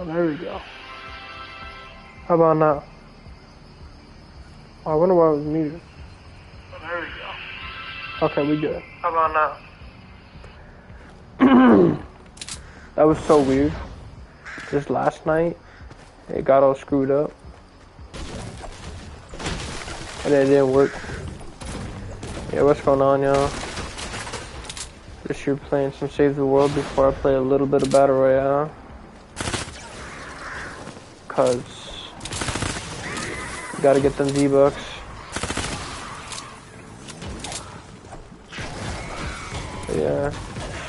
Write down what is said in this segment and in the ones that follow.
Oh, there we go. How about now? Oh, I wonder why it was muted. Oh, there we go. Okay, we good. How about now? That was so weird. Just last night, it got all screwed up. And it didn't work. Yeah, what's going on, y'all? Just here playing some Save the World before I play a little bit of Battle Royale. Cause you gotta get them V-Bucks. Yeah,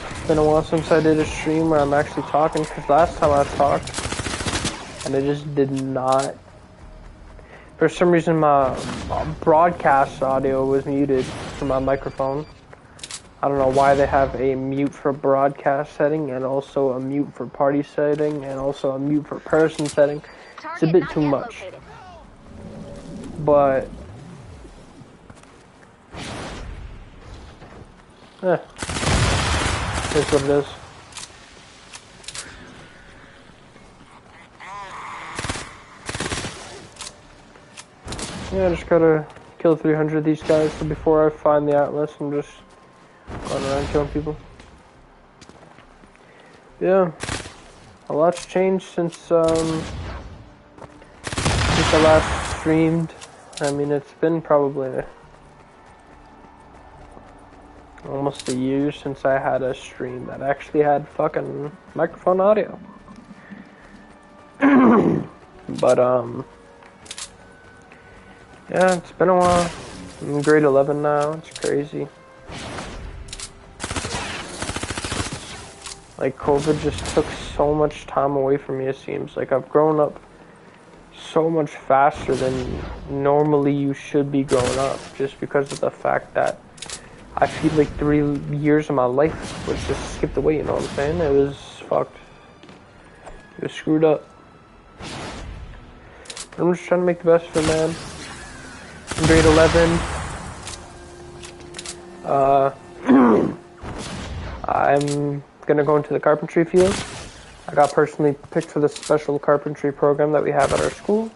it's been a while since I did a stream where I'm actually talking, cause last time I talked, and it just did not. For some reason my broadcast audio was muted from my microphone. I don't know why they have a mute for broadcast setting and also a mute for party setting and also a mute for person setting. It's a bit too much. But it's what it is. Yeah, I just gotta kill 300 of these guys, so before I find the Atlas, I'm just going around killing people. Yeah, a lot's changed since I last streamed. I mean, it's been probably almost a year since I had a stream that actually had fucking microphone audio. But yeah, it's been a while. I'm in grade 11 now. It's crazy. Like, COVID just took so much time away from me, it seems. Like, I've grown up so much faster than normally you should be growing up, just because of the fact that I feel like 3 years of my life was just skipped away, you know what I'm saying? It was fucked. It was screwed up. I'm just trying to make the best of it, man. In grade 11, I'm gonna go into the carpentry field. I got personally picked for the special carpentry program that we have at our school.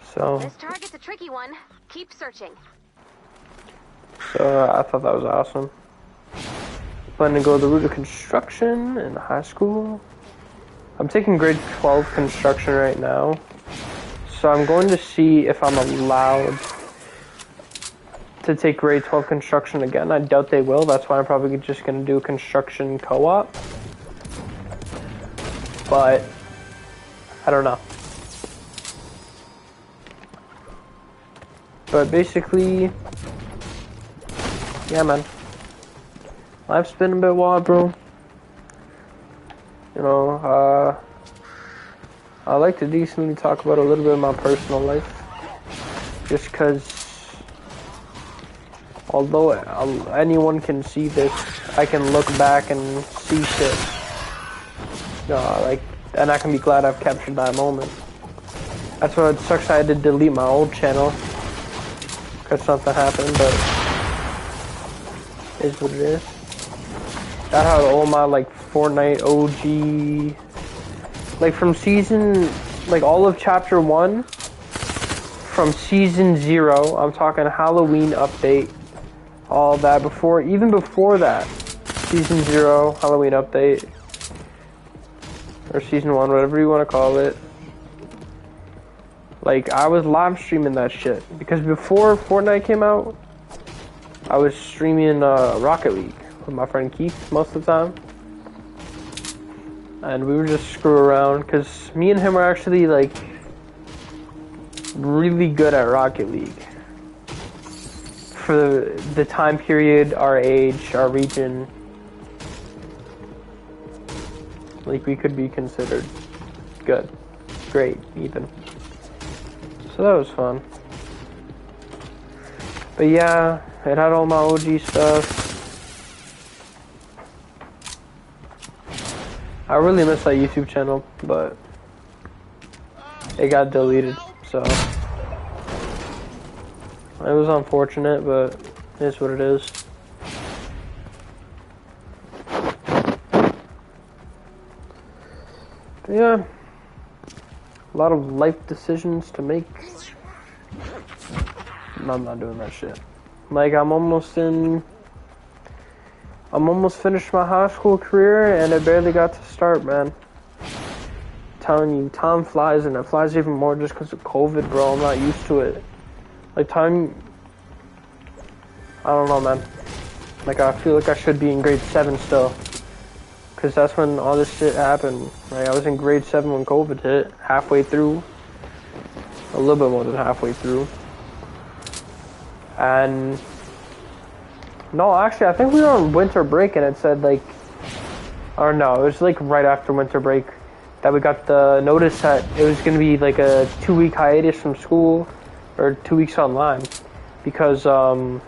So this target's a tricky one. Keep searching. So I thought that was awesome. Planning to go the route of construction in high school. I'm taking grade 12 construction right now. So I'm going to see if I'm allowed to take grade 12 construction again. I doubt they will. That's why I'm probably just going to do construction co-op. But I don't know. But basically, yeah, man. Life's been a bit wild, bro. You know, I like to decently talk about a little bit of my personal life. Just because, although anyone can see this, I can look back and see shit. You know, like, and I can be glad I've captured that moment. That's why it sucks I had to delete my old channel. Because something happened, but is what it is. That had all my like Fortnite OG, like from season, like all of chapter 1, from season 0, I'm talking Halloween update, all that before, even before that, season 0, Halloween update, or season 1, whatever you want to call it. Like, I was live streaming that shit, because before Fortnite came out, I was streaming Rocket League with my friend Keith most of the time. And we would just screw around, because me and him are actually, like, really good at Rocket League. For the time period, our age, our region. Like, we could be considered good. Great, even. So that was fun. But yeah, it had all my OG stuff. I really miss that YouTube channel, but it got deleted, so it was unfortunate, but it is what it is. yeah, a lot of life decisions to make. No, I'm not doing that shit. Like, I'm almost finished my high school career, and I barely got to start, man. I'm telling you, time flies, and it flies even more just because of COVID, bro. I'm not used to it. Like, time, I don't know, man. Like, I feel like I should be in grade 7 still. Because that's when all this shit happened. Like, I was in grade 7 when COVID hit, halfway through. A little bit more than halfway through. And no, actually, I think we were on winter break, and it said, like, or no, it was like right after winter break that we got the notice that it was going to be like a 2-week hiatus from school, or 2 weeks online, because, or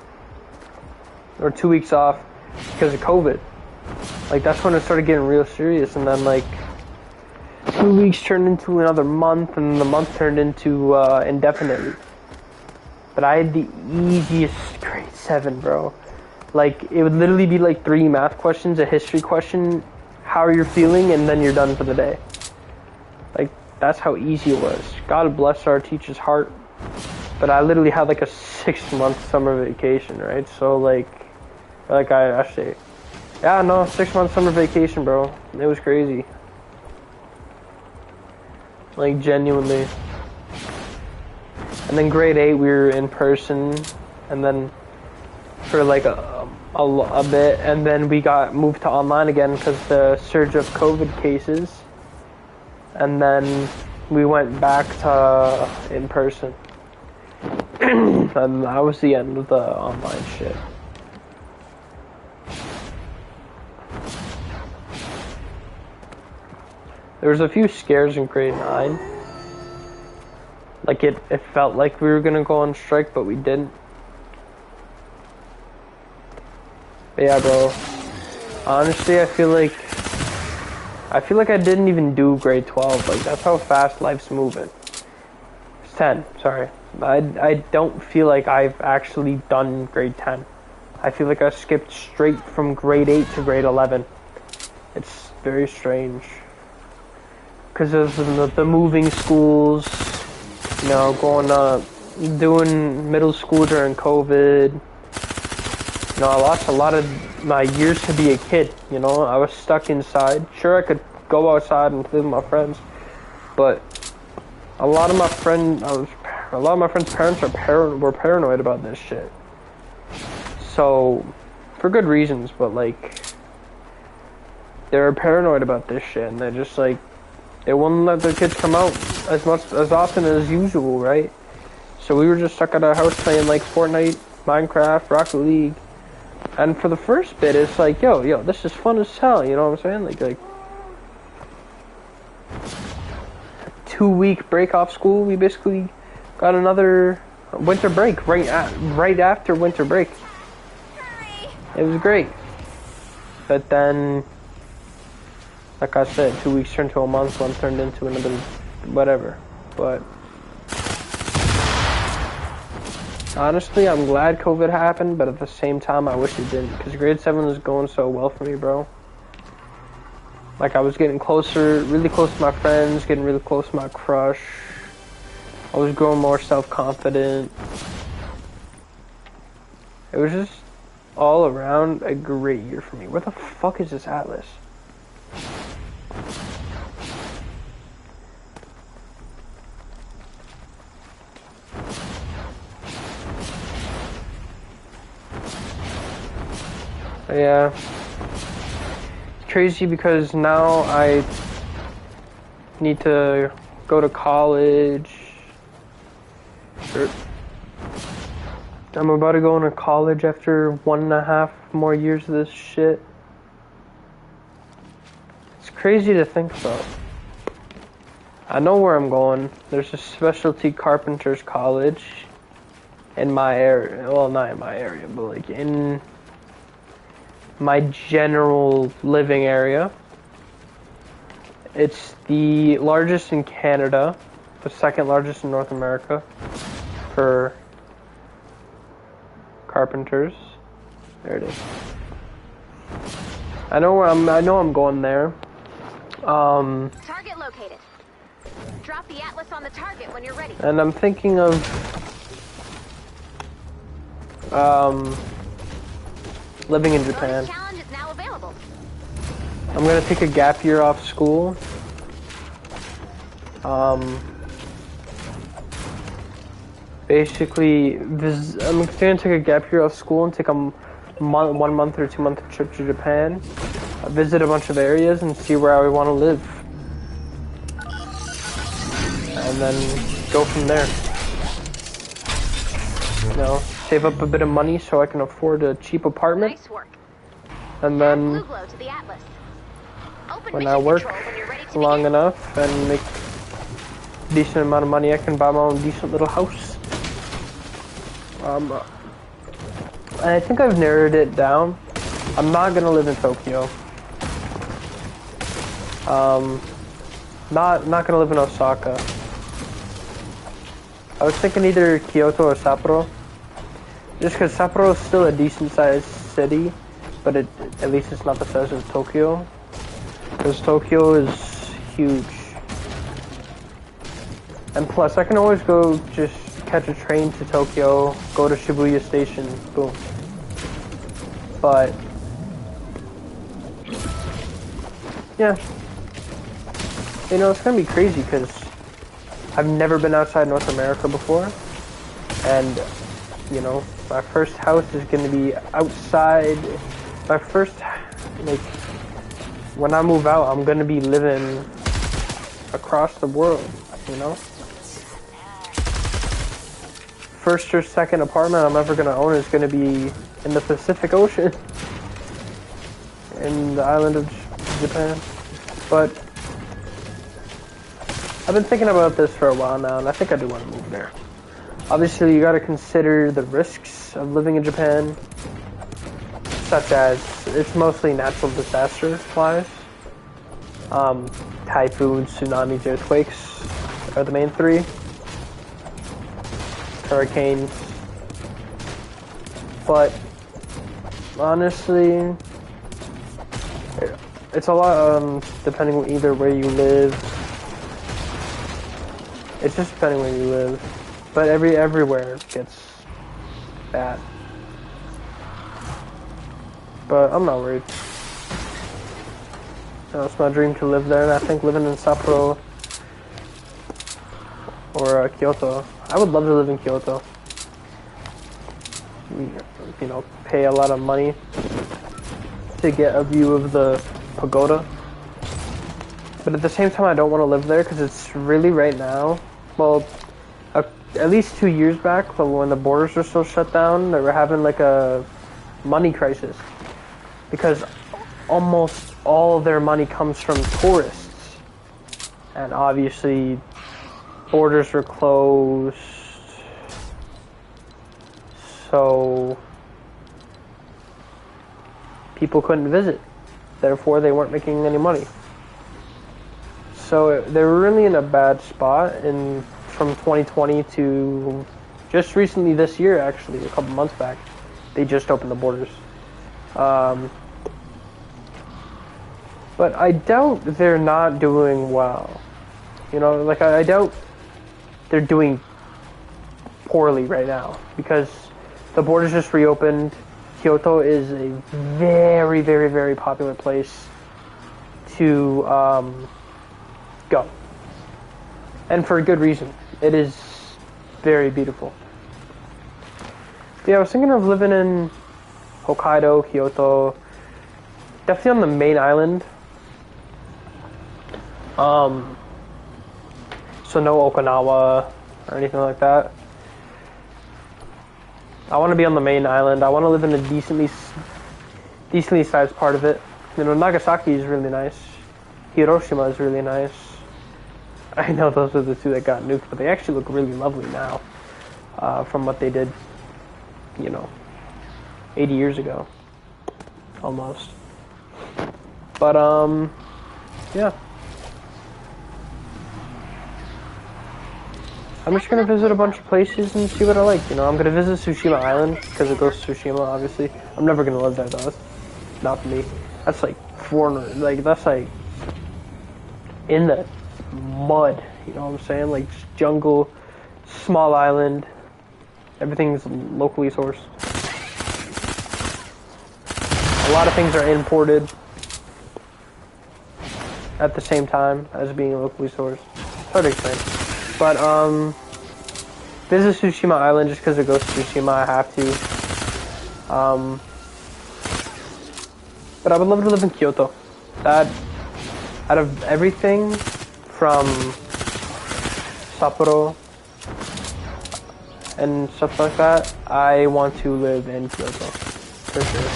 2 weeks off because of COVID. Like, that's when it started getting real serious, and then, like, 2 weeks turned into another month, and the month turned into indefinitely. But I had the easiest grade 7, bro. Like, it would literally be like 3 math questions, a history question, how are you feeling, and then you're done for the day. Like, that's how easy it was. God bless our teacher's heart. But I literally had like a 6-month summer vacation, right? So, like I say, yeah, no, 6-month summer vacation, bro. It was crazy. Like, genuinely. And then grade 8, we were in person, and then for like a bit, and then we got moved to online again because the surge of COVID cases, and then we went back to in person. And that was the end of the online shit. There was a few scares in grade 9. Like, it felt like we were gonna go on strike, but we didn't. But yeah, bro. Honestly, I feel like I didn't even do grade 12. Like, that's how fast life's moving. It's 10, sorry. I don't feel like I've actually done grade 10. I feel like I skipped straight from grade 8 to grade 11. It's very strange. Because of the moving schools, you know, doing middle school during COVID. You know, I lost a lot of my years to be a kid, you know. I was stuck inside. Sure, I could go outside and play with my friends, but a lot of my friends' parents were paranoid about this shit. So, for good reasons, but like, they were paranoid about this shit, and they're just like, they wouldn't let their kids come out as often as usual, right? So we were just stuck at our house playing like Fortnite, Minecraft, Rocket League. And for the first bit, it's like, yo, this is fun as hell, you know what I'm saying? Like 2-week break off school, we basically got another winter break right after winter break. It was great. But then, like I said, 2 weeks turned to a month, one turned into another whatever. But honestly, I'm glad COVID happened, but at the same time, I wish it didn't, because grade 7 was going so well for me, bro. Like, I was getting closer, really close to my friends, getting really close to my crush. I was growing more self-confident. It was just all around a great year for me. Where the fuck is this Atlas? Yeah. It's crazy because now I need to go to college. I'm about to go into college after 1.5 more years of this shit. It's crazy to think about. I know where I'm going. There's a specialty carpenter's college in my area. Well, not in my area, but like in my general living area. It's the largest in Canada, the second largest in North America for carpenters. There it is. I know I'm going there. Target located. Drop the atlas on the target when you're ready. And I'm thinking of living in Japan. Bonus challenge is now available. I'm gonna take a gap year off school. Basically, I'm gonna take a gap year off school and take a 1 month or 2 month trip to Japan, visit a bunch of areas and see where I want to live, and then go from there. You know, save up a bit of money so I can afford a cheap apartment. Nice work. And then Blue glow to the atlas. Open when mission I work control when you're ready to long begin. enough and make a decent amount of money, I can buy my own decent little house. I think I've narrowed it down. I'm not gonna live in Tokyo. Not gonna live in Osaka. I was thinking either Kyoto or Sapporo. Just because Sapporo is still a decent sized city, but at least it's not the size of Tokyo. Because Tokyo is huge. And plus, I can always go just catch a train to Tokyo, go to Shibuya Station, boom. But yeah, you know, it's gonna be crazy because I've never been outside North America before, and you know, my first house is gonna be outside. My first, like, when I move out, I'm gonna be living across the world, you know. First or second apartment I'm ever gonna own is gonna be in the Pacific Ocean, in the island of Japan. But I've been thinking about this for a while now, and I think I do want to move there. Obviously, you gotta consider the risks of living in Japan, such as it's mostly natural disaster-wise. Typhoons, tsunamis, earthquakes are the main three. Hurricanes. But honestly, it's a lot depending on either where you live. It's just depending where you live. But everywhere gets bad. But I'm not worried. You know, it's my dream to live there, and I think living in Sapporo or Kyoto. I would love to live in Kyoto. You know, pay a lot of money to get a view of the pagoda. But at the same time, I don't want to live there because it's really right now. Well, at least 2 years back, when the borders were still shut down, they were having like a money crisis because almost all their money comes from tourists, and obviously borders were closed, so people couldn't visit. Therefore, they weren't making any money. So they were really in a bad spot from 2020 to just recently this year, actually, a couple months back. They just opened the borders. But I doubt they're not doing well. You know, like I doubt they're doing poorly right now because the borders just reopened. Kyoto is a very, very, very popular place to go, and for a good reason. It is very beautiful. Yeah, I was thinking of living in Hokkaido, Kyoto, definitely on the main island. So no Okinawa or anything like that. I want to be on the main island. I want to live in a decently sized part of it. You know, Nagasaki is really nice. Hiroshima is really nice. I know those are the two that got nuked, but they actually look really lovely now, from what they did, you know, 80 years ago, almost. But yeah. I'm just gonna visit a bunch of places and see what I like. You know, I'm gonna visit Tsushima Island because it goes to Tsushima, obviously. I'm never gonna live there though. That's not for me. That's like foreigner. Like that's like in the mud. You know what I'm saying? Like just jungle, small island. Everything's locally sourced. A lot of things are imported at the same time as being locally sourced. It's hard to explain. But, visit Tsushima Island just because it goes to Tsushima, I have to. But I would love to live in Kyoto. That, out of everything from Sapporo and stuff like that, I want to live in Kyoto, for sure.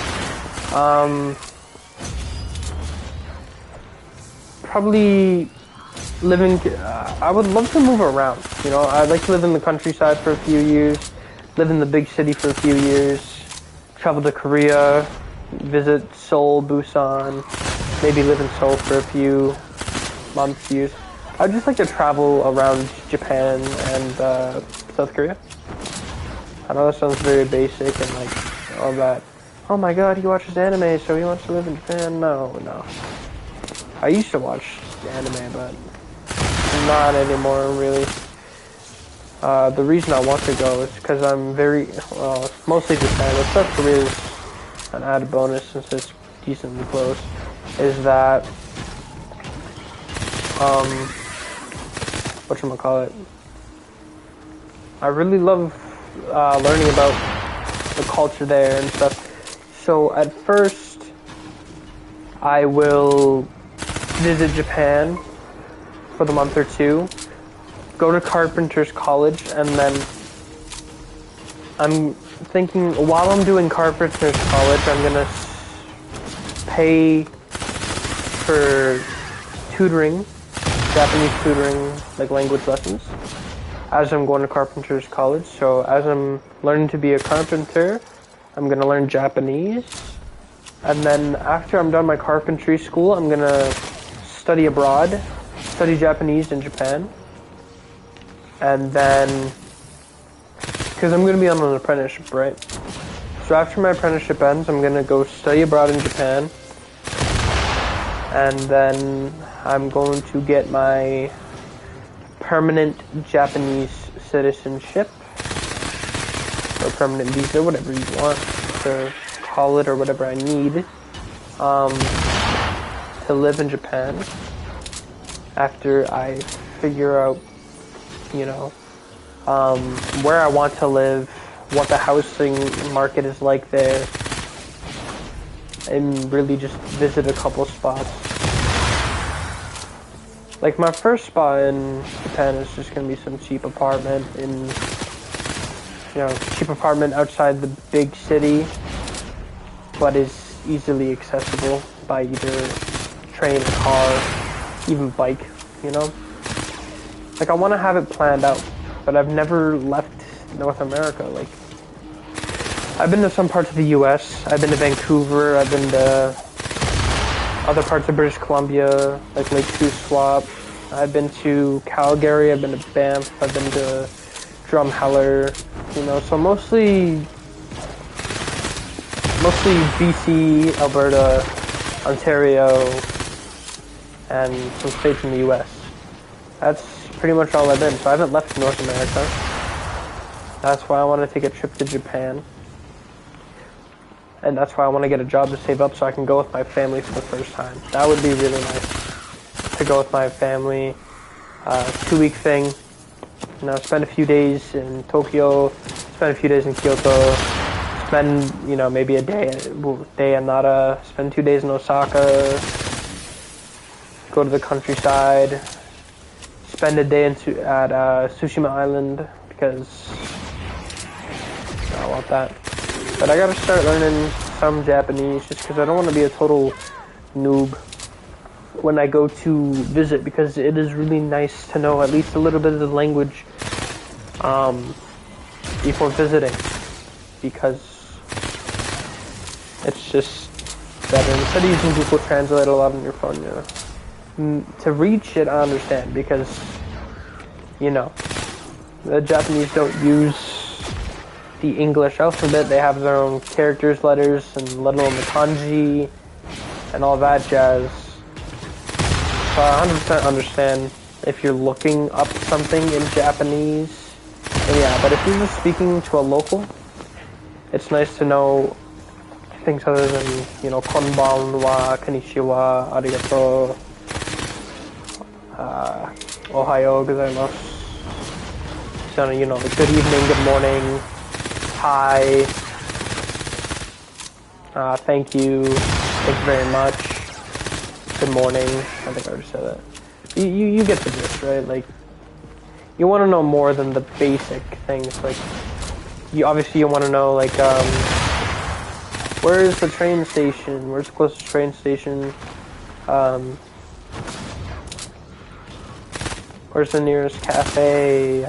Probably living, I would love to move around, you know, I'd like to live in the countryside for a few years, live in the big city for a few years, travel to Korea, visit Seoul, Busan, maybe live in Seoul for a few months, years. I'd just like to travel around Japan and South Korea. I know that sounds very basic and like all that. Oh my god, he watches anime, so he wants to live in Japan. No. I used to watch anime, but not anymore, really. The reason I want to go is because I'm mostly Japan, but South Korea is an added bonus since it's decently close, is that, whatchamacallit, I really love learning about the culture there and stuff. So at first, I will visit Japan for the month or two, go to Carpenter's College, and then I'm thinking while I'm doing Carpenter's College, I'm gonna pay for tutoring, Japanese tutoring, like language lessons, as I'm going to Carpenter's College. So as I'm learning to be a carpenter, I'm gonna learn Japanese, and then after I'm done my carpentry school, I'm gonna study abroad, study Japanese in Japan, and then, because I'm gonna be on an apprenticeship, right? So after my apprenticeship ends, I'm gonna go study abroad in Japan, and then I'm going to get my permanent Japanese citizenship, or permanent visa, whatever you want to call it, or whatever I need, to live in Japan after I figure out, you know, where I want to live, what the housing market is like there, and really just visit a couple spots. Like my first spot in Japan is just gonna be some cheap apartment cheap apartment outside the big city, but is easily accessible by either train, car, even bike, you know? Like I want to have it planned out, but I've never left North America. Like I've been to some parts of the US, I've been to Vancouver, I've been to other parts of British Columbia, like Lake Shuswap. I've been to Calgary, I've been to Banff, I've been to Drumheller, you know, so mostly BC, Alberta, Ontario, and some states in the US. That's pretty much all I've been, so I haven't left North America. That's why I want to take a trip to Japan. And that's why I want to get a job to save up so I can go with my family for the first time. That would be really nice, to go with my family, 2-week thing, you know, spend a few days in Tokyo, spend a few days in Kyoto, spend, you know, maybe a day in Nara, spend 2 days in Osaka, go to the countryside, spend a day at Tsushima Island, because I want that. But I gotta start learning some Japanese, just because I don't want to be a total noob when I go to visit, because it is really nice to know at least a little bit of the language before visiting, because it's just better. Instead of using Google Translate a lot on your phone, you know, to read shit I understand, because, you know, the Japanese don't use the English alphabet. They have their own characters, letters, and let alone the kanji and all that jazz. So I 100% understand if you're looking up something in Japanese. And yeah, but if you're just speaking to a local, it's nice to know things other than, you know, konbanwa, konnichiwa, arigato, ohayo gozaimasu. So, you know, like good evening, good morning, hi, thank you very much, good morning. I think I already said that. You get the gist, right? Like, you want to know more than the basic things. Like, you obviously want to know, like, where is the train station? Where's the closest train station? Where's the nearest cafe?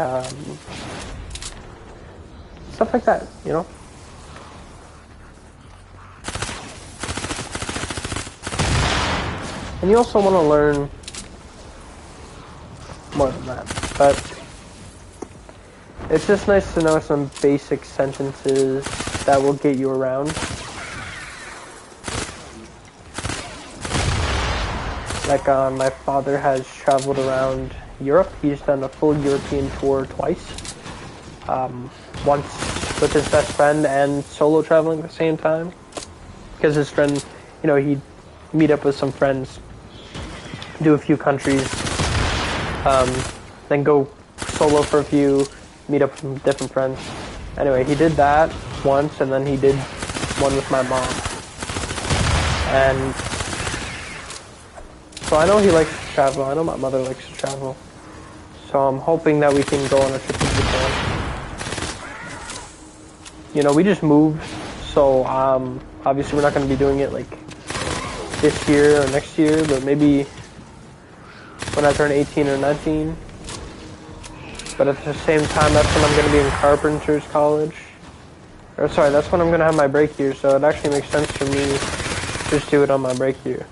Stuff like that, you know? And you also want to learn more than that, but it's just nice to know some basic sentences that will get you around. Like, my father has traveled around Europe. He's done a full European tour twice. Once with his best friend and solo traveling at the same time. Because his friend, you know, he'd meet up with some friends, do a few countries, then go solo for a few, meet up with different friends. Anyway, he did that once, and then he did one with my mom. And so I know he likes to travel. I know my mother likes to travel. So I'm hoping that we can go on a trip to Japan. You know, we just moved, so obviously we're not going to be doing it like this year or next year, but maybe when I turn 18 or 19. But at the same time, that's when I'm going to be in carpenter's college. Or sorry, that's when I'm going to have my break year, so it actually makes sense for me to just do it on my break year.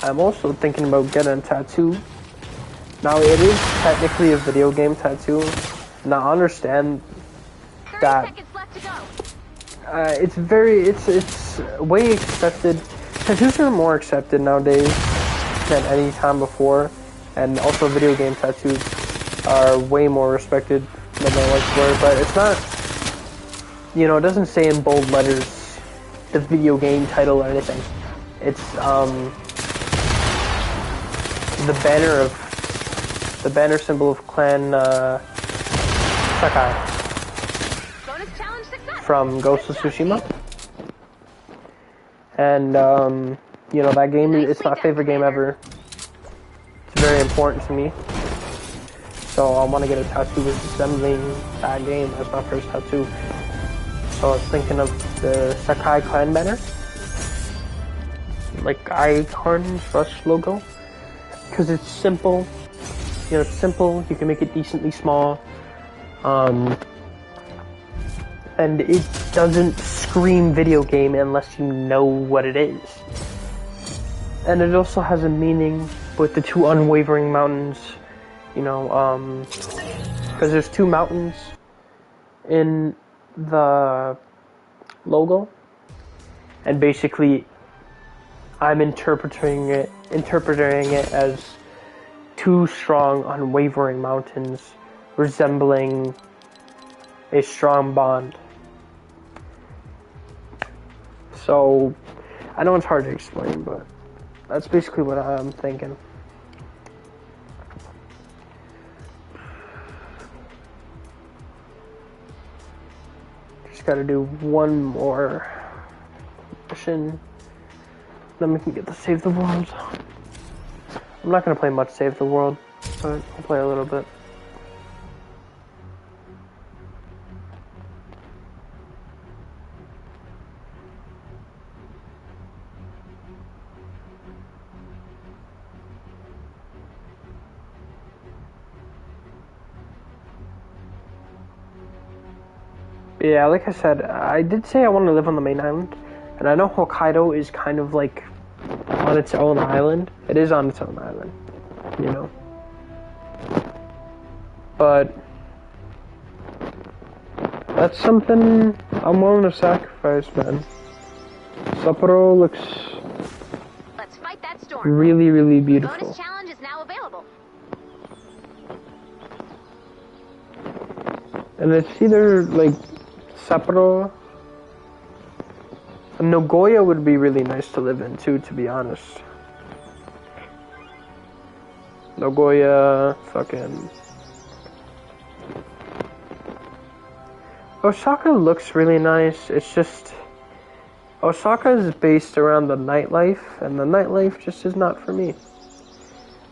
I'm also thinking about getting a tattoo. Now, it is technically a video game tattoo. Now, I understand that it's way accepted. Tattoos are more accepted nowadays than any time before, and also video game tattoos are way more respected than they once were. But it's not, you know, it doesn't say in bold letters the video game title or anything. It's the banner symbol of Clan Sakai from Ghost of Tsushima. And you know, that game, it's my favorite game ever. It's very important to me. So I want to get a tattoo resembling that game as my first tattoo. So I was thinking of the Sakai Clan banner, like icon / logo, because it's simple. You know, it's simple. You can make it decently small, and it doesn't scream video game unless you know what it is. And it also has a meaning with the two unwavering mountains. You know, because there's two mountains in the logo, and basically I'm interpreting it as two strong, unwavering mountains resembling a strong bond. So I know it's hard to explain, but that's basically what I'm thinking. Gotta do one more mission, then we can get to Save the World. I'm not gonna play much Save the World, but I'll play a little bit. Yeah, like I said, I did say I want to live on the main island, and I know Hokkaido is kind of like on its own island. It is on its own island, you know. But that's something I'm willing to sacrifice, man. Sapporo looks Let's fight that storm. really, really beautiful. Bonus challenge is now And it's either like Sapporo. Nagoya would be really nice to live in too, to be honest. Nagoya, fucking. Osaka looks really nice. It's just Osaka is based around the nightlife, and the nightlife just is not for me.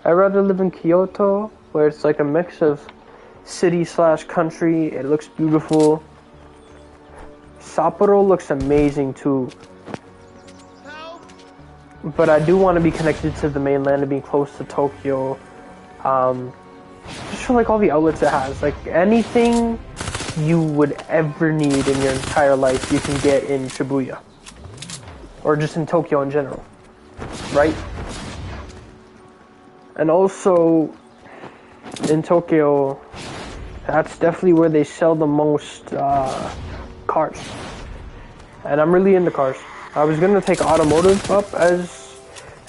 I'd rather live in Kyoto, where it's like a mix of city slash country. It looks beautiful. Sapporo looks amazing too. But I do want to be connected to the mainland and be close to Tokyo. Just for like all the outlets it has. Like anything you would ever need in your entire life, you can get in Shibuya. Or just in Tokyo in general. Right? And also, in Tokyo, that's definitely where they sell the most cars. And I'm really into cars. I was gonna take automotive up and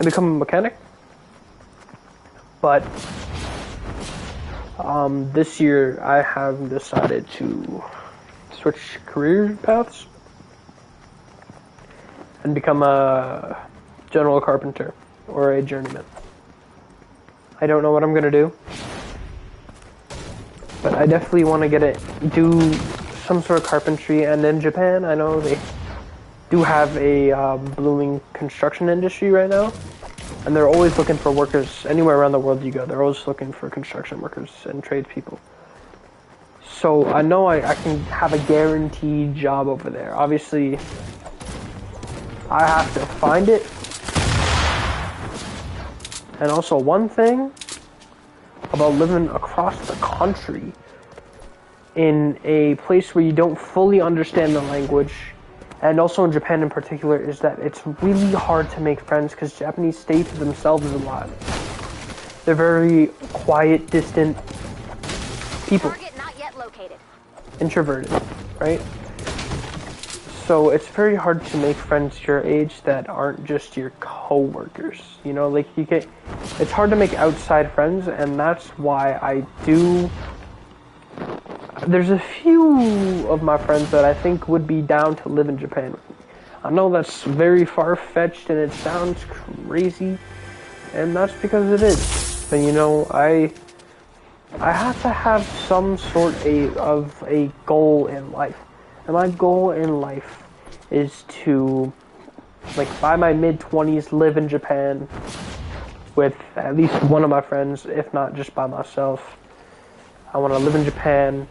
become a mechanic. But this year I have decided to switch career paths and become a general carpenter or a journeyman. I don't know what I'm gonna do, but I definitely want to do some sort of carpentry. And in Japan, I know they do have a blooming construction industry right now, and they're always looking for workers. Anywhere around the world you go, they're always looking for construction workers and tradespeople. So I know I can have a guaranteed job over there. Obviously, I have to find it. And also, one thing about living across the country in a place where you don't fully understand the language, and also in Japan in particular, is that it's really hard to make friends because Japanese stay to themselves a lot. They're very quiet, distant people. Target not yet located. Introverted, right? So it's very hard to make friends your age that aren't just your co-workers. You know, like it's hard to make outside friends, and that's why there's a few of my friends that I think would be down to live in Japan with me. I know that's very far-fetched and it sounds crazy, and that's because it is. But you know, I have to have some sort of a goal in life. And my goal in life is to, like, by my mid-20s, live in Japan with at least one of my friends, if not just by myself. I want to live in Japan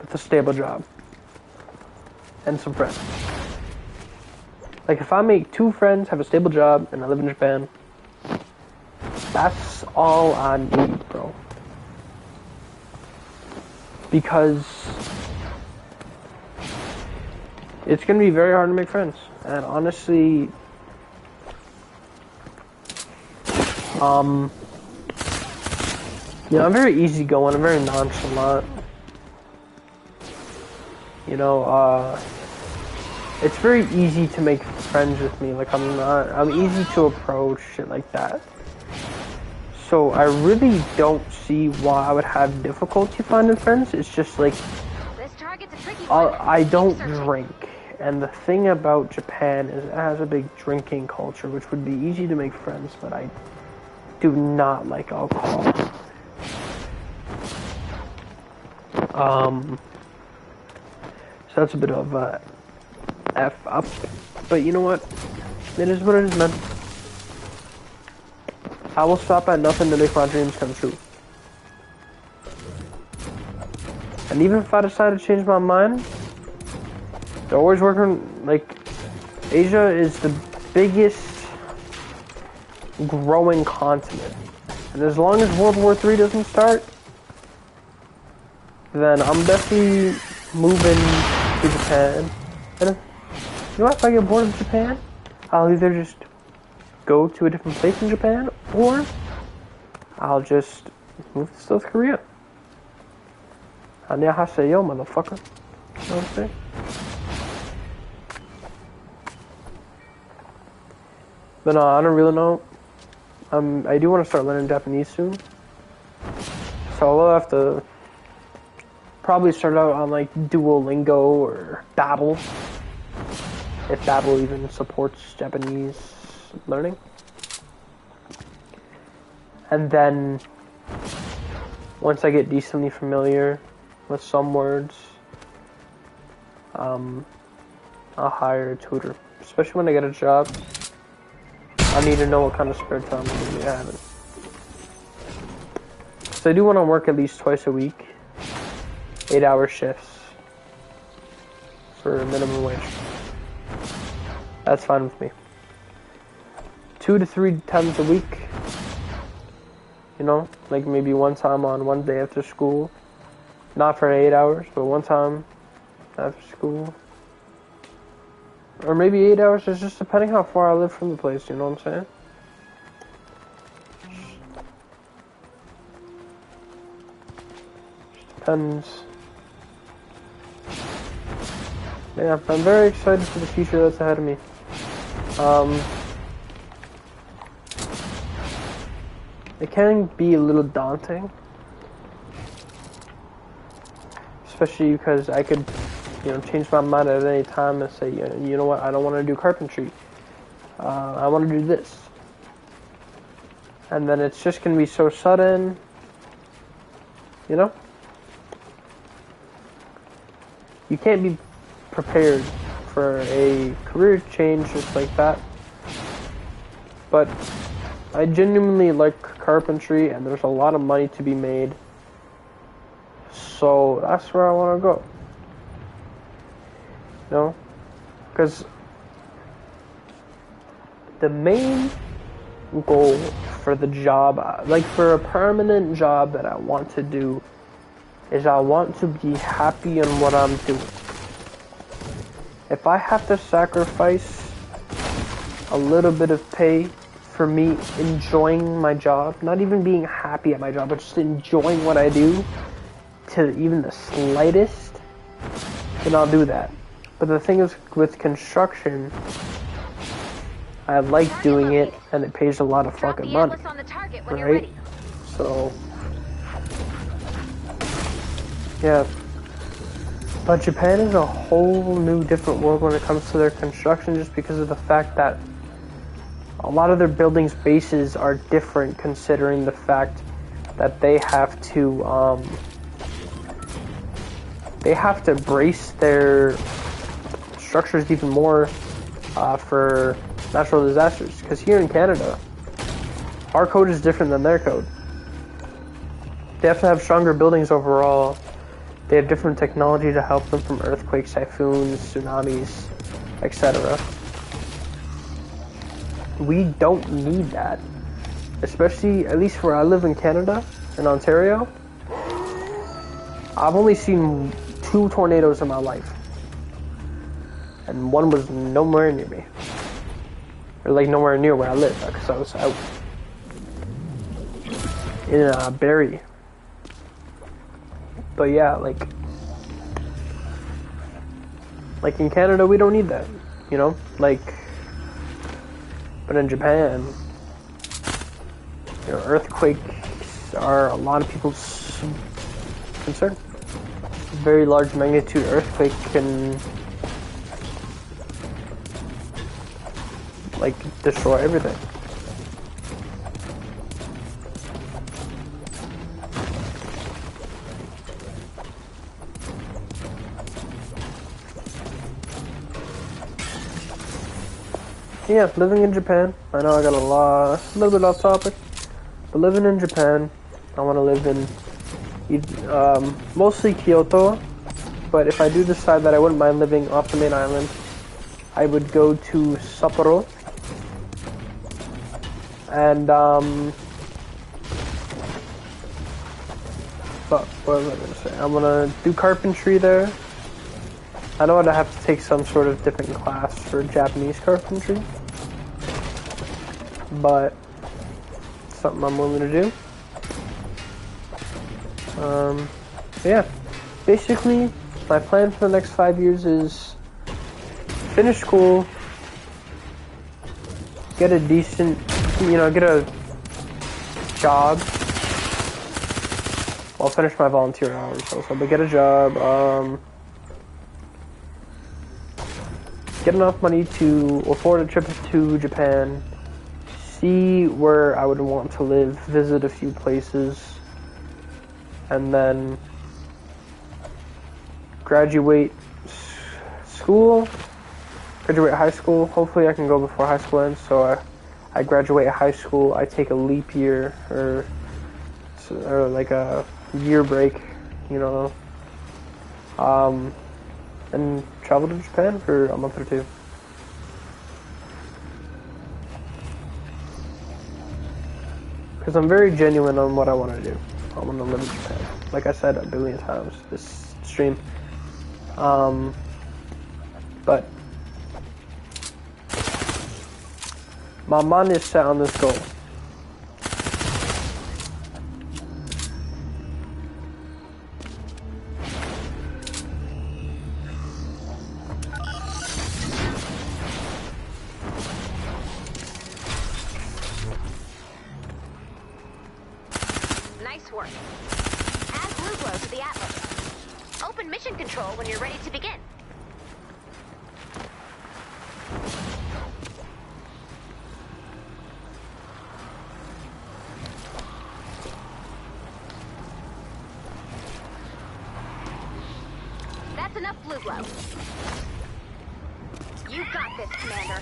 with a stable job and some friends. Like, if I make 2 friends, have a stable job, and I live in Japan, that's all I need, bro. Because it's gonna be very hard to make friends, and honestly, you know, I'm very easygoing, I'm very nonchalant. You know, it's very easy to make friends with me. Like, I'm easy to approach, shit like that. So I really don't see why I would have difficulty finding friends. It's just like, This target's a tricky one. I don't drink. And the thing about Japan is it has a big drinking culture, which would be easy to make friends, but I do not like alcohol. So that's a bit of a F up. But you know what? It is what it is, man. I will stop at nothing to make my dreams come true. And even if I decide to change my mind, they're always working. Like, Asia is the biggest growing continent. And as long as World War III doesn't start, then I'm definitely moving to Japan. And you know what? If I get bored of Japan, I'll either just go to a different place in Japan, or I'll just move to South Korea. Annyeonghaseyo, motherfucker. You know what I'm saying? But no, I don't really know. I do want to start learning Japanese soon. So I'll have to probably start out on like Duolingo or Babbel, if Babbel even supports Japanese learning. And then once I get decently familiar with some words, I'll hire a tutor. Especially when I get a job, I need to know what kind of spare time I'm going to be having. So I do want to work at least twice a week, 8-hour shifts for a minimum wage. That's fine with me. 2 to 3 times a week. You know, like maybe one time on one day after school. Not for 8 hours, but one time after school. Or maybe 8 hours, it's just depending how far I live from the place, you know what I'm saying? Just depends. Yeah, I'm very excited for the future that's ahead of me. It can be a little daunting. Especially because I could, change my mind at any time and say, you know what, I don't want to do carpentry. I want to do this. And then it's just going to be so sudden, You can't be prepared for a career change just like that. But I genuinely like carpentry, and there's a lot of money to be made. So that's where I want to go. Because the main goal for the job, like for a permanent job that I want to do, is I want to be happy in what I'm doing. If I have to sacrifice a little bit of pay for me enjoying my job, not even being happy at my job, but just enjoying what I do to even the slightest, then I'll do that. But the thing is, with construction, I like doing it, and it pays a lot of fucking money, right? So, yeah. But Japan is a whole new different world when it comes to their construction, just because of the fact that a lot of their buildings' bases are different, considering the fact that they have to brace their structures even more for natural disasters. Because here in Canada, our code is different than their code. They have to have stronger buildings overall. They have different technology to help them from earthquakes, typhoons, tsunamis, etc. We don't need that. Especially, at least where I live in Canada, in Ontario, I've only seen 2 tornadoes in my life. And one was nowhere near me. Or like nowhere near where I live, because I was out in Barrie. But yeah, like in Canada, we don't need that, but in Japan, earthquakes are a lot of people's concern. A very large magnitude earthquake can, destroy everything. Yeah, living in Japan. I know I got a little bit off topic, but living in Japan, I want to live in mostly Kyoto, but if I do decide that I wouldn't mind living off the main island, I would go to Sapporo, and but what was I going to say? I'm going to do carpentry there. I know I'd have to take some sort of different class for Japanese carpentry, but it's something I'm willing to do. Yeah, basically, my plan for the next 5 years is finish school, get a decent, get a job, I'll finish my volunteer hours also, but get a job, get enough money to afford a trip to Japan, see where I would want to live, visit a few places, and then graduate high school. Hopefully I can go before high school ends, so I graduate high school, I take a leap year, or like a year break, you know, and travel to Japan for a month or two. Because I'm very genuine on what I want to do. I want to live in Japan. Like I said a billion times this stream. But my mind is set on this goal. Nice work. Add Blue Glow to the Atlas. Open mission control when you're ready to begin. That's enough Blue Glow. You got this, Commander.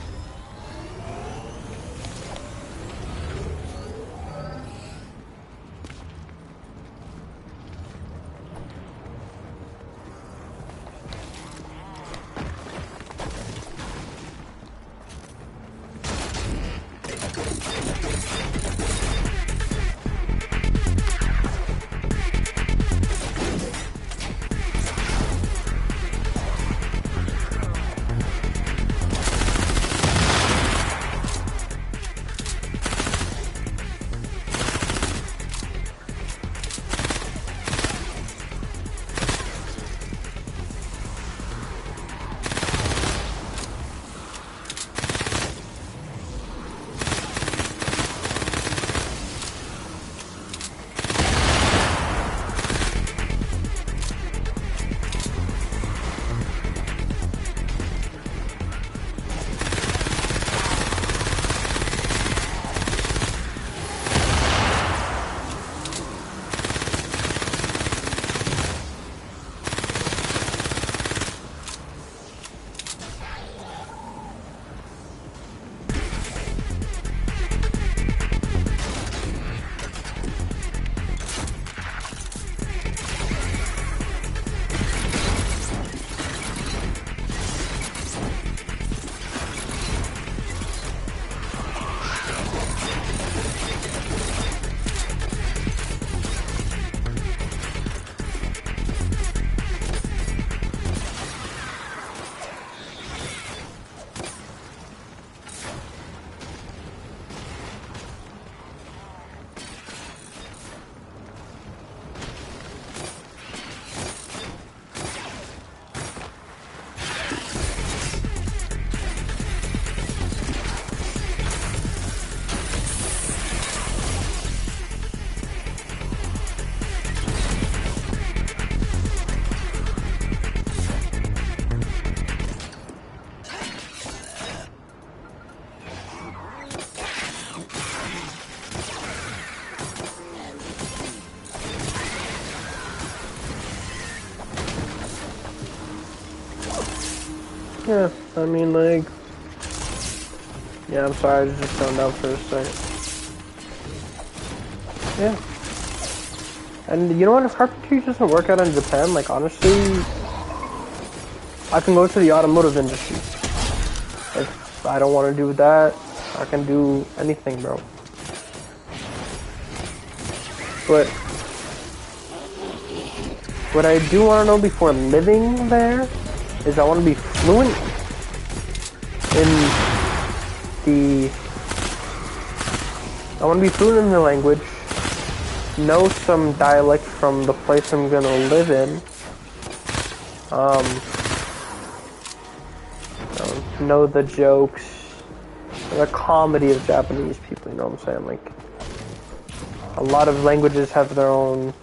Yeah, I mean, like, yeah, I'm sorry, I was just zoned out for a second. Yeah. And you know what, if carpentry doesn't work out in Japan, like, honestly, I can go to the automotive industry. If I don't want to do that, I can do anything, bro. But what I do want to know before living there is I want to be fluent in the language, know some dialect from the place I'm gonna live in, know the jokes, the comedy of Japanese people, you know what I'm saying? Like, a lot of languages have their own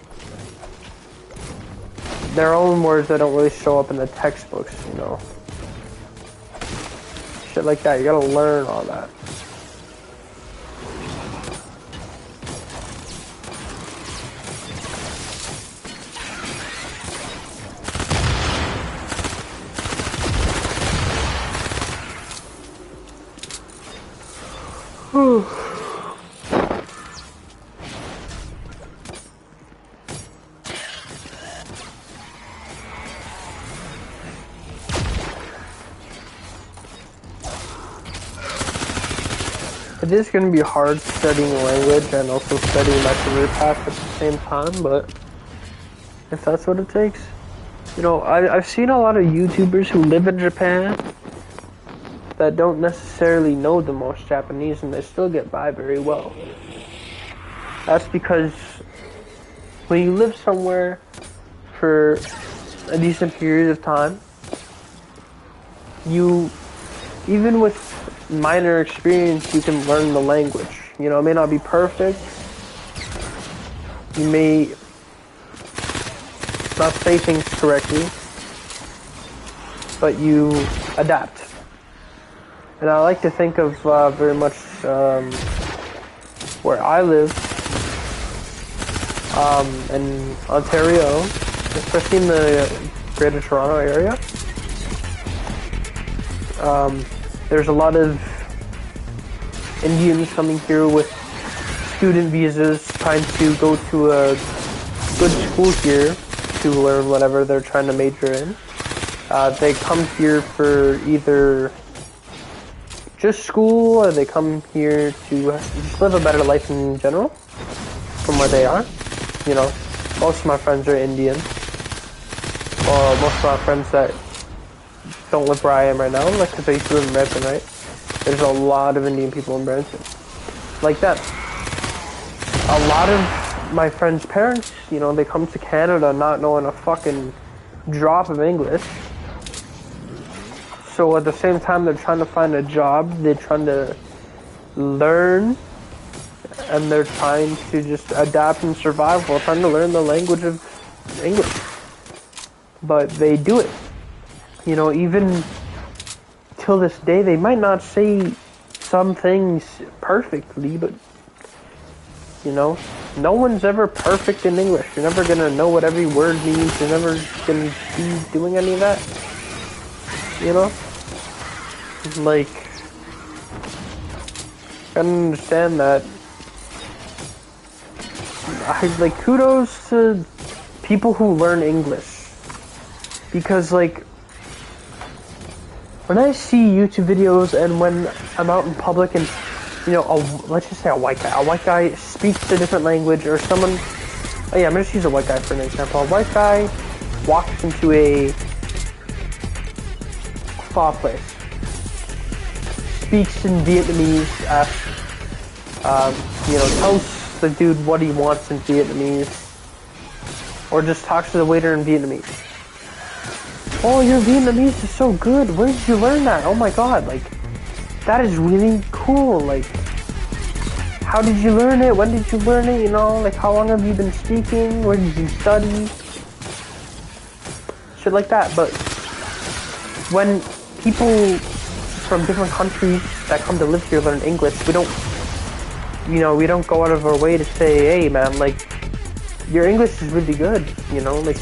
their own words that don't really show up in the textbooks, you know. Shit like that, you gotta learn all that. It is going to be hard studying language and also studying my career path at the same time, but if that's what it takes. You know, I've seen a lot of YouTubers who live in Japan that don't necessarily know the most Japanese and they still get by very well. That's because when you live somewhere for a decent period of time, you, even with minor experience, you can learn the language. You know, it may not be perfect. You may not say things correctly, but you adapt. And I like to think of very much where I live in Ontario, especially in the Greater Toronto area. There's a lot of Indians coming here with student visas trying to go to a good school here to learn whatever they're trying to major in. They come here for either just school or they come here to just live a better life in general from where they are. You know, most of my friends are Indian. Or most of my friends that don't live where I am right now, like, because I used to live in Brampton, right? There's a lot of Indian people in Brampton. Like that. A lot of my friends' parents, you know, they come to Canada not knowing a fucking drop of English. So at the same time they're trying to find a job, they're trying to learn, and they're trying to just adapt and survive while trying to learn the language of English. But they do it. You know, even till this day, they might not say some things perfectly, but, you know, no one's ever perfect in English. You're never gonna know what every word means. You're never gonna be doing any of that. You know? Like, I understand that. Like, kudos to people who learn English. Because, like, when I see YouTube videos and when I'm out in public and, you know, let's just say a white guy speaks a different language, or someone, oh yeah, I'm gonna just use a white guy for an example. A white guy walks into a pho place, speaks in Vietnamese, you know, tells the dude what he wants in Vietnamese, or just talks to the waiter in Vietnamese. Oh, your Vietnamese is so good. Where did you learn that? Oh my god, like, that is really cool. Like, how did you learn it? When did you learn it? You know, like, how long have you been speaking? Where did you study? Shit like that. But when people from different countries that come to live here learn English, we don't, you know, we don't go out of our way to say, hey man, like, your English is really good, you know, like,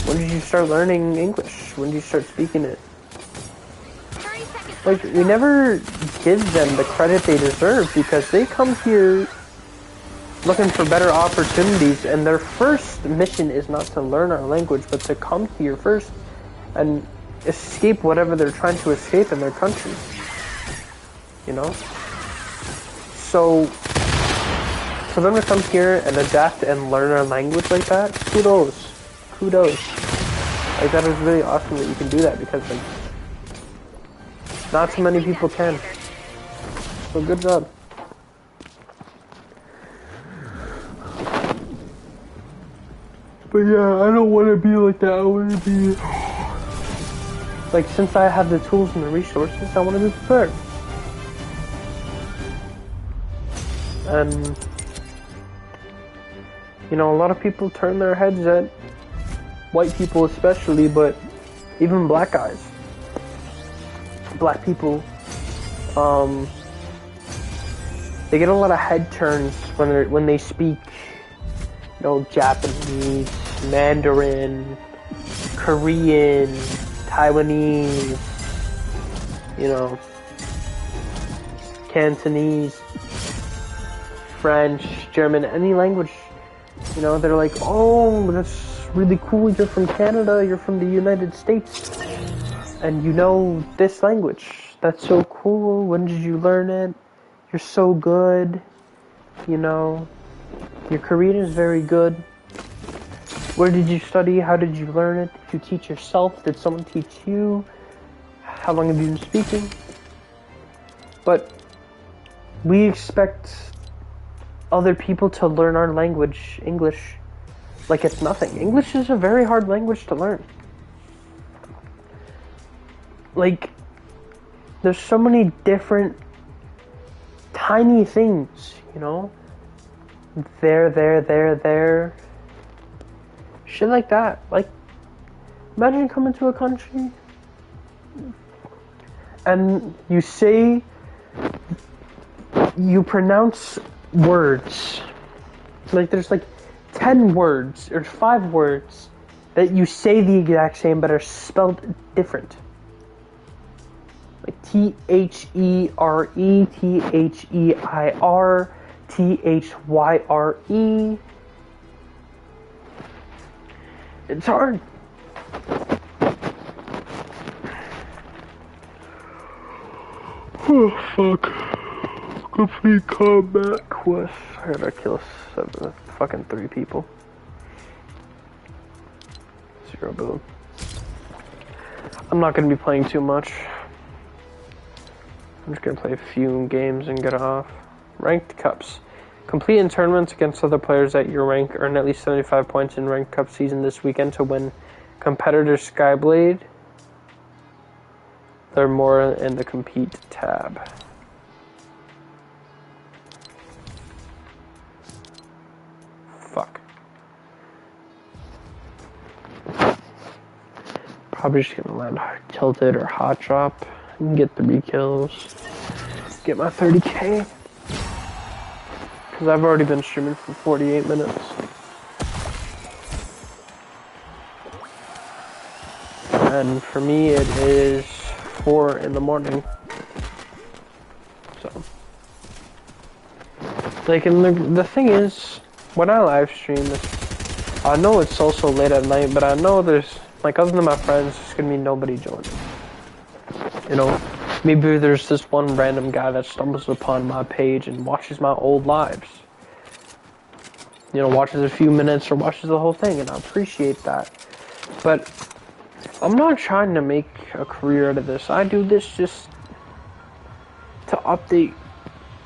when did you start learning English? When did you start speaking it? Like, we never give them the credit they deserve because they come here looking for better opportunities, and their first mission is not to learn our language, but to come here first and escape whatever they're trying to escape in their country. You know? So, for them to come here and adapt and learn our language like that, kudos. Kudos. Like, that is really awesome that you can do that, because, like, not so many people can. So good job. But yeah, I don't want to be like that. I want to be, like, since I have the tools and the resources, I want to be prepared. And, you know, a lot of people turn their heads at white people especially, but even black guys. Black people, they get a lot of head turns when they speak, you know, Japanese, Mandarin, Korean, Taiwanese, you know, Cantonese, French, German, any language. You know, they're like, oh, that's really cool, you're from Canada, you're from the United States, and you know this language. That's so cool, when did you learn it? You're so good, you know, your Korean is very good. Where did you study? How did you learn it? Did you teach yourself? Did someone teach you? How long have you been speaking? But we expect other people to learn our language, English, like it's nothing. English is a very hard language to learn. Like, there's so many different tiny things, you know? There. Shit like that. Like, imagine coming to a country and you pronounce words. Like, there's like 10 words or 5 words that you say the exact same but are spelled different. Like THERE, THEIR, THYRE. It's hard. Oh, fuck. Complete combat quest. I gotta kill 3 people. 0 boom. I'm not gonna be playing too much. I'm just gonna play a few games and get off. Ranked Cups. Complete in tournaments against other players at your rank. Earn at least 75 points in Ranked Cup season this weekend to win Competitor Skyblade. There are more in the Compete tab. Fuck. Probably just gonna land Tilted or Hot Drop and get 3 kills. Get my 30k. Because I've already been streaming for 48 minutes. And for me it is 4 in the morning. So. Like, and the thing is, when I live stream, I know it's also late at night, but I know there's, like, other than my friends, there's gonna be nobody joining. You know, maybe there's this one random guy that stumbles upon my page and watches my old lives. You know, watches a few minutes or watches the whole thing, and I appreciate that. But I'm not trying to make a career out of this. I do this just to update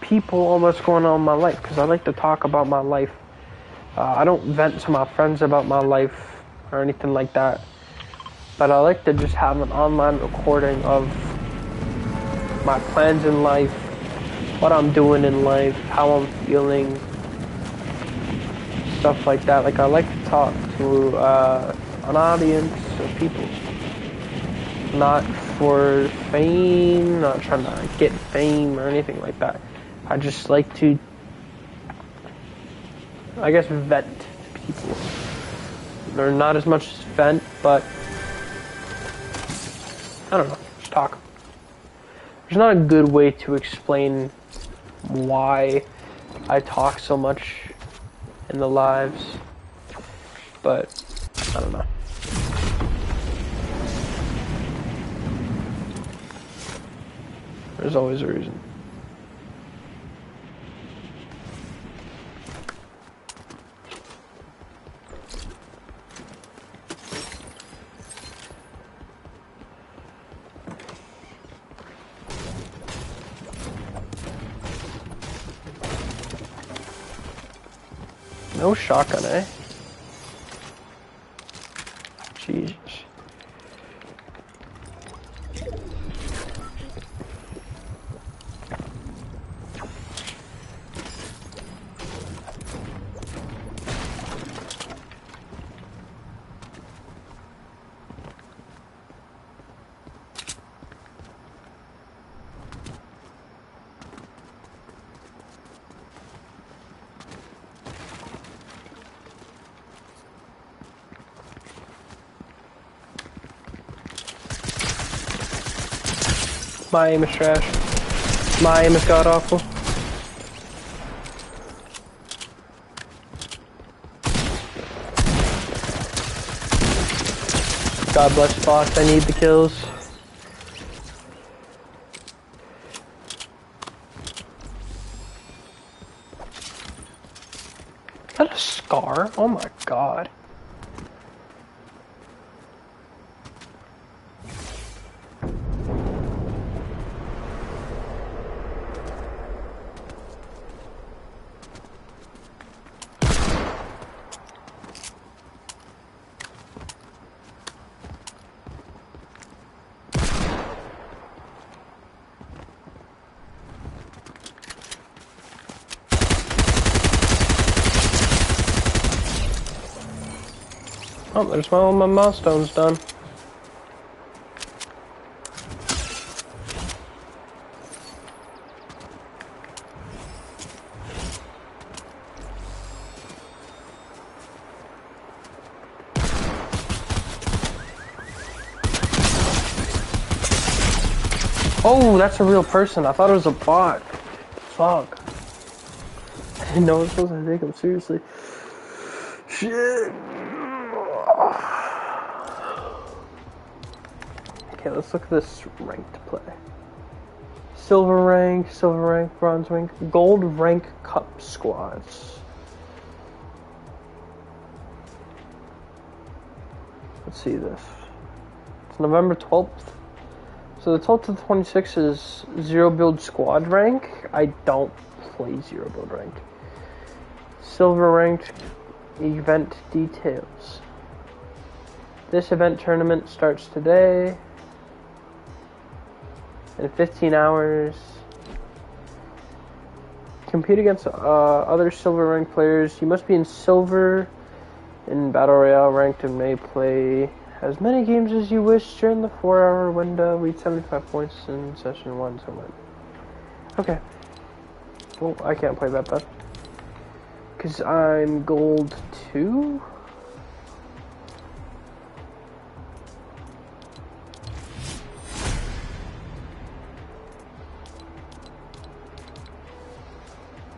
people on what's going on in my life, because I like to talk about my life. I don't vent to my friends about my life or anything like that, but I like to just have an online recording of my plans in life, what I'm doing in life, how I'm feeling, stuff like that. Like, I like to talk to an audience of people, not for fame, not trying to get fame or anything like that. I just like to, I guess, vent to people. Or not as much as vent, but I don't know, just talk. There's not a good way to explain why I talk so much in the lives, but I don't know. There's always a reason. No shotgun, eh? Jesus. My aim is trash. My aim is god awful. God bless Fox, I need the kills. Is that a scar? Oh my god. Oh, there's all my milestones done. Oh, that's a real person. I thought it was a bot. Fuck. I didn't know I was supposed to take him seriously. Shit. Okay, let's look at this ranked play. Silver rank, bronze rank, gold rank cup squads. Let's see this. It's November 12th. So the 12th to the 26th is zero build squad rank. I don't play zero build rank. Silver ranked event details. This event tournament starts today. In 15 hours. Compete against other silver ranked players. You must be in silver in Battle Royale ranked and may play as many games as you wish during the 4-hour window. Reach 75 points in session 1 to win. Okay. Well, I can't play that bad. Because I'm gold 2?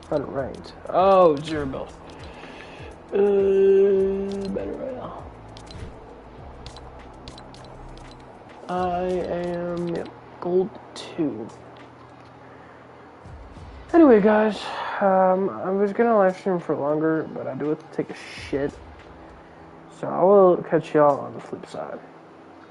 Unranked. Oh, zero build. Battle Royale. I am, yep, gold 2. Anyway, guys, I was gonna live stream for longer, but I do have to take a shit. So I will catch y'all on the flip side.